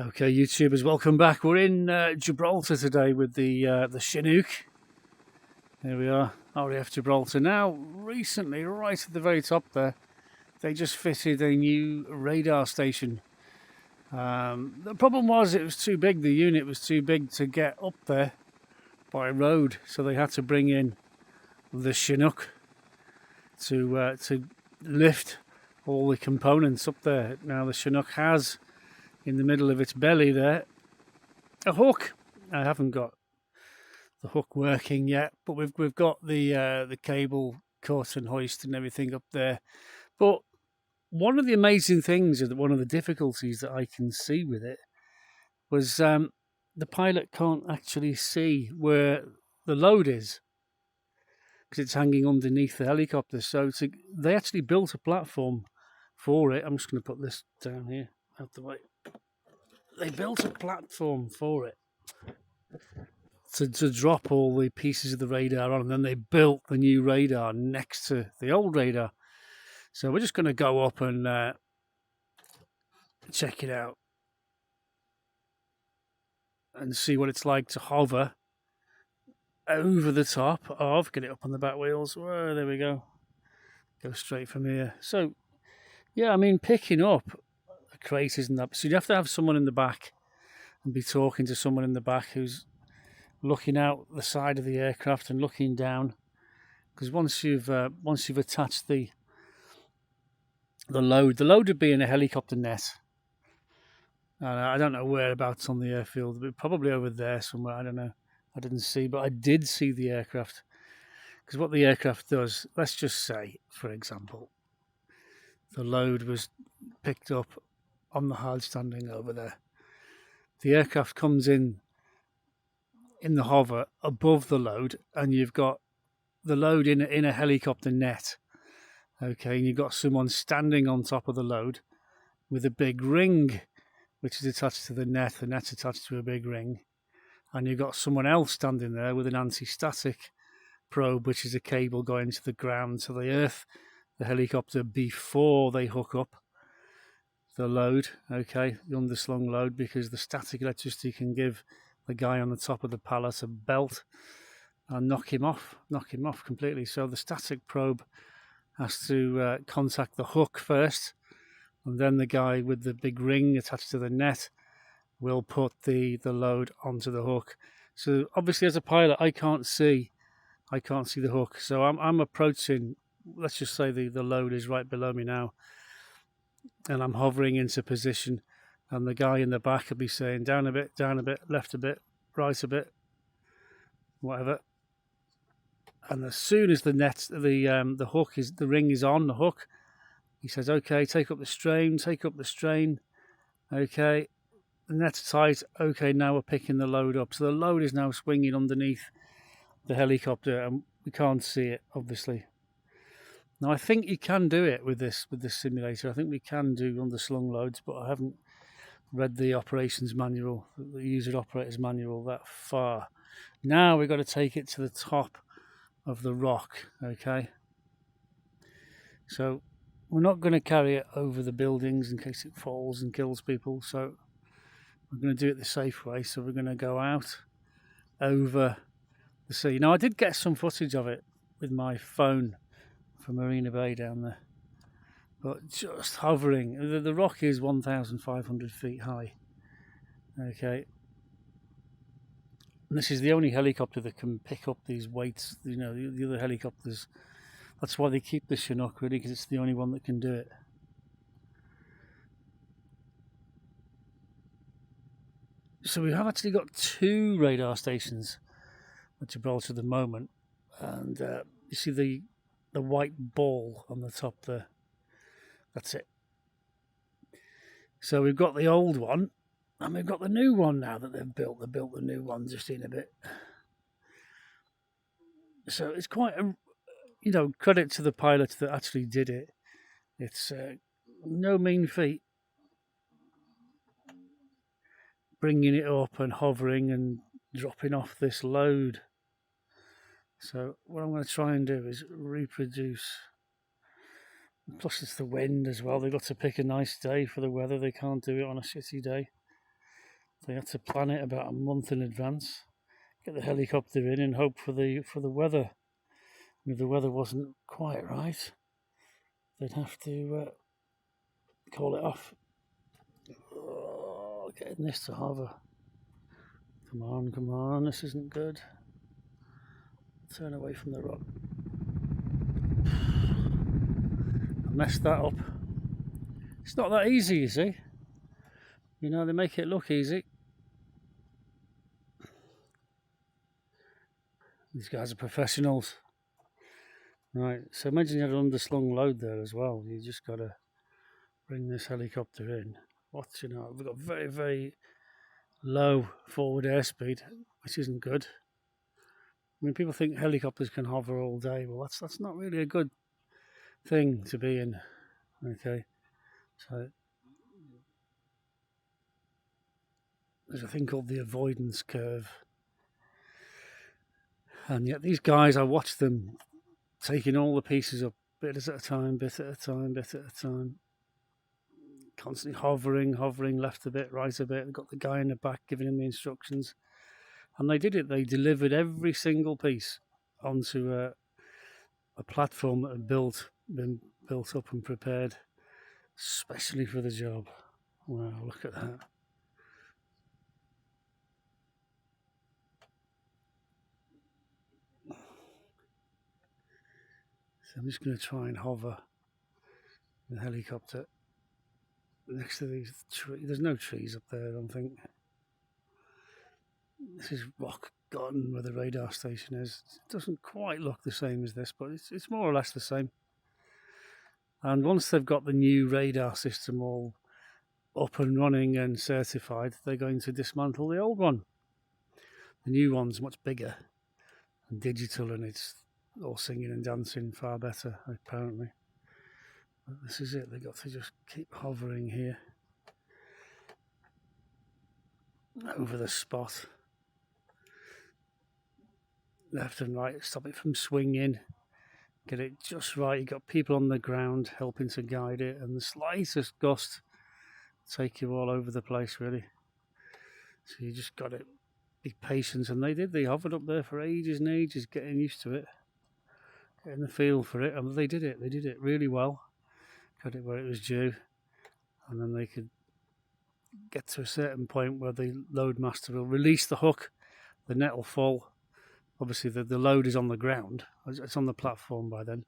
Okay, YouTubers, welcome back. We're in Gibraltar today with the Chinook. There we are, RAF Gibraltar. Now, recently, right at the very top there, they just fitted a new radar station. The problem was it was too big. The unit was too big to get up there by road, so they had to bring in the Chinook to lift all the components up there. Now, the Chinook has, in the middle of its belly there, a hook. I haven't got the hook working yet, but we've got the cable cut and hoist and everything up there. But one of the amazing things, or one of the difficulties that I can see with it, was the pilot can't actually see where the load is because it's hanging underneath the helicopter. So they actually built a platform for it. I'm just going to put this down here out the way. They built a platform for it to drop all the pieces of the radar on, and then they built the new radar next to the old radar. So we're just going to go up and check it out and see what it's like to hover over the top of, get it up on the back wheels. Whoa, there we go. Go straight from here. So, yeah, I mean, picking up a crate isn't that. So you have to have someone in the back and be talking to someone in the back who's looking out the side of the aircraft and looking down, because once you've attached the load would be in a helicopter net. I don't know whereabouts on the airfield, but probably over there somewhere. I don't know. I didn't see, but I did see the aircraft, because what the aircraft does, let's just say, for example, the load was picked up on the hard standing over there. The aircraft comes in the hover above the load, and you've got the load in a helicopter net. Okay, and you've got someone standing on top of the load with a big ring which is attached to the net. The net's attached to a big ring, and you've got someone else standing there with an anti-static probe, which is a cable going to the ground, to the earth, the helicopter, before they hook up the load, okay, the underslung load, because the static electricity can give the guy on the top of the pallet a belt and knock him off completely. So the static probe has to contact the hook first, and then the guy with the big ring attached to the net will put the load onto the hook. So obviously, as a pilot, I can't see the hook. So I'm approaching, let's just say the load is right below me now, and I'm hovering into position, and the guy in the back will be saying down a bit, left a bit, right a bit, whatever. And as soon as the ring is on the hook, he says, okay, take up the strain. Okay, the net's tight. Okay, now we're picking the load up. So the load is now swinging underneath the helicopter, and we can't see it, obviously. Now, I think you can do it with this simulator. I think we can do underslung loads, but I haven't read the operations manual, the user operator's manual, that far. Now we've got to take it to the top of the rock, okay? So we're not going to carry it over the buildings in case it falls and kills people. So we're going to do it the safe way. So we're going to go out over the sea. Now, I did get some footage of it with my phone from Marina Bay down there, but just hovering. The rock is 1,500 feet high. Okay. And this is the only helicopter that can pick up these weights. You know, the other helicopters, that's why they keep the Chinook, really, because it's the only one that can do it. So we have actually got 2 radar stations at Gibraltar at the moment, and you see the white ball on the top there. That's it. So we've got the old one, and we've got the new one now that they've built. They built the new one just in a bit. So it's quite a, credit to the pilot that actually did it. It's no mean feat, bringing it up and hovering and dropping off this load. So what I'm going to try and do is reproduce. Plus it's the wind as well. They've got to pick a nice day for the weather. They can't do it on a shitty day. They had to plan it about a month in advance, get the helicopter in, and hope for the weather. And if the weather wasn't quite right, they'd have to call it off. Oh, getting this to hover. Come on, come on, this isn't good. Turn away from the rock. I messed that up. It's not that easy, you see. You know, they make it look easy. These guys are professionals. Right, so imagine you had an underslung load there as well. You just got to bring this helicopter in. Watch, you know, we've got very, very low forward airspeed, which isn't good. I mean, people think helicopters can hover all day. Well, that's not really a good thing to be in. Okay, so there's a thing called the avoidance curve. And yet these guys, I watch them taking all the pieces up, bit at a time, bit at a time, bit at a time. Constantly hovering, left a bit, right a bit. They've got the guy in the back giving him the instructions. And they did it. They delivered every single piece onto a platform that had been built up and prepared especially for the job. Wow, look at that. So I'm just going to try and hover the helicopter next to these trees. There's no trees up there, I don't think. This is rock garden where the radar station is. It doesn't quite look the same as this, but it's more or less the same. And once they've got the new radar system all up and running and certified, they're going to dismantle the old one. The new one's much bigger and digital, and it's all singing and dancing far better, apparently. But this is it. They've got to just keep hovering here over the spot, left and right, stop it from swinging, get it just right. You've got people on the ground helping to guide it, and the slightest gust take you all over the place, really. So you just got to be patient, and they did. They hovered up there for ages and ages, getting used to it, getting the feel for it, and they did it. They did it really well, got it where it was due, and then they could get to a certain point where the load master will release the hook, the net will fall. Obviously, the load is on the ground. It's on the platform by then.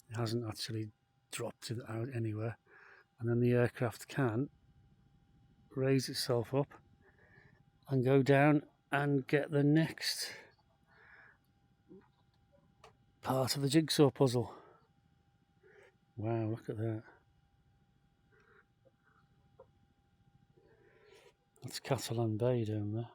It hasn't actually dropped it out anywhere. And then the aircraft can raise itself up and go down and get the next part of the jigsaw puzzle. Wow, look at that. That's Catalan Bay down there.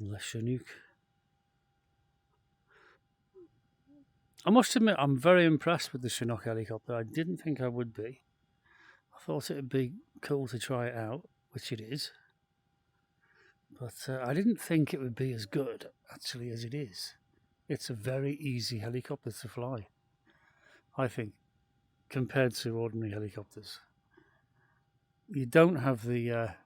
Le Chinook. I must admit, I'm very impressed with the Chinook helicopter. I didn't think I would be. I thought it would be cool to try it out, which it is. But I didn't think it would be as good, actually, as it is. It's a very easy helicopter to fly, I think, compared to ordinary helicopters. You don't have the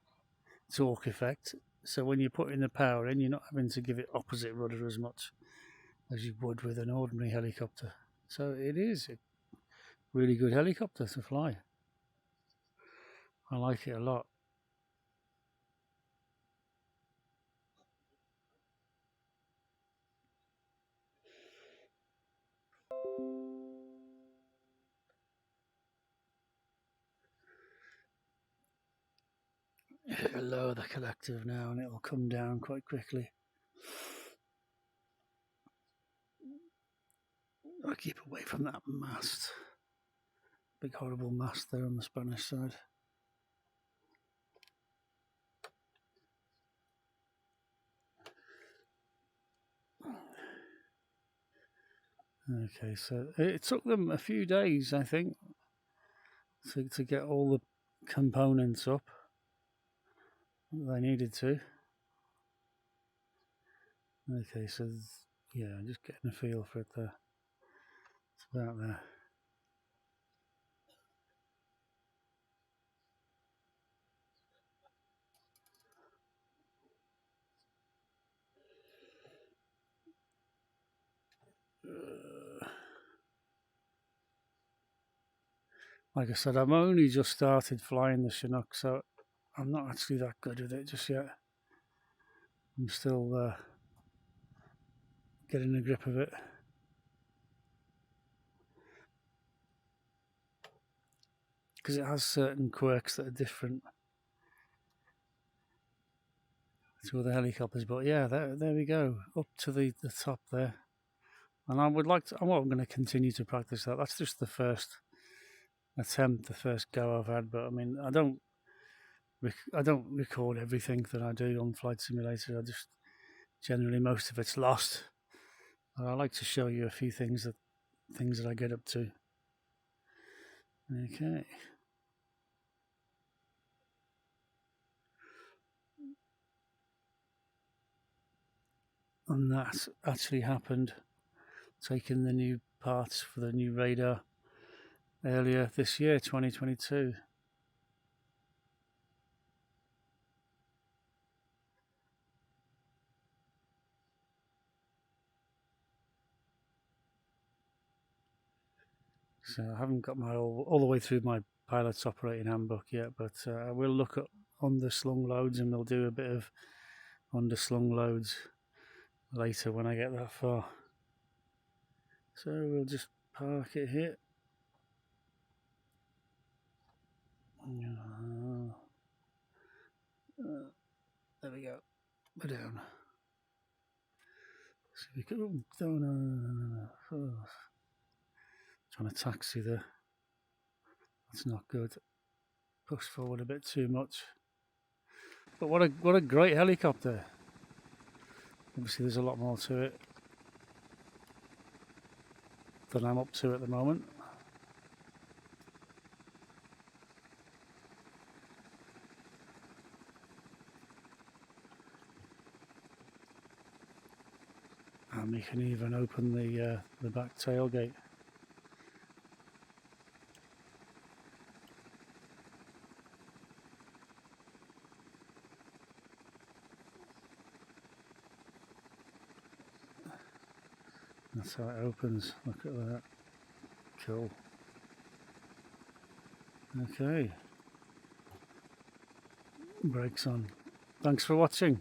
torque effect, so when you're putting the power in, you're not having to give it opposite rudder as much as you would with an ordinary helicopter. So it is a really good helicopter to fly. I like it a lot. It'll lower the collective now and it'll come down quite quickly. I keep away from that mast. Big horrible mast there on the Spanish side. Okay, so it took them a few days, I think, to get all the components up that they needed to. Okay, so yeah, I'm just getting a feel for it there. It's about there. Like I said, I've only just started flying the Chinook, so I'm not actually that good with it just yet. I'm still getting a grip of it. Because it has certain quirks that are different to other helicopters. But yeah, there we go, up to the top there. And I would like to, I'm going to continue to practice that. That's just the first attempt, the first go I've had. But I mean, I don't record everything that I do on Flight Simulator. I just generally, most of it's lost. I like to show you a few things that I get up to. Okay. And that actually happened, taking the new parts for the new radar earlier this year, 2022. So I haven't got my all the way through my pilot's operating handbook yet, but I will look at underslung loads, and we'll do a bit of underslung loads later when I get that far. So we'll just park it here. There we go. We're down. So we can trying to taxi there. That's not good. Push forward a bit too much. But what a great helicopter. Obviously there's a lot more to it than I'm up to at the moment. And we can even open the back tailgate. That's how it opens. Look at that. Cool. Okay. Brakes on. Thanks for watching.